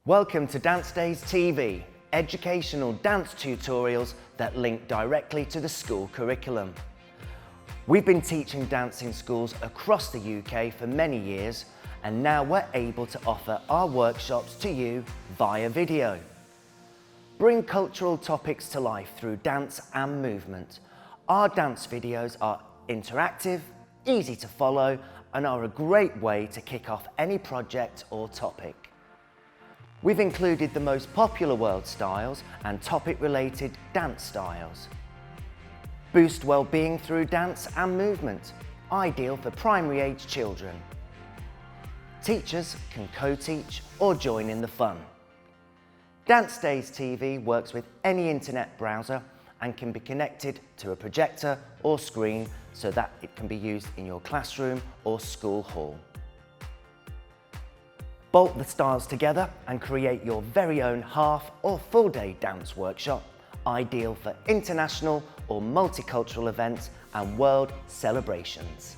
Welcome to Dance Days TV, educational dance tutorials that link directly to the school curriculum. We've been teaching dance in schools across the UK for many years, and now we're able to offer our workshops to you via video. Bring cultural topics to life through dance and movement. Our dance videos are interactive, easy to follow, and are a great way to kick off any project or topic. We've included the most popular world styles and topic-related dance styles. Boost well-being through dance and movement, ideal for primary-age children. Teachers can co-teach or join in the fun. Dance Days TV works with any internet browser and can be connected to a projector or screen so that it can be used in your classroom or school hall. Bolt the styles together and create your very own half or full day dance workshop, ideal for international or multicultural events and world celebrations.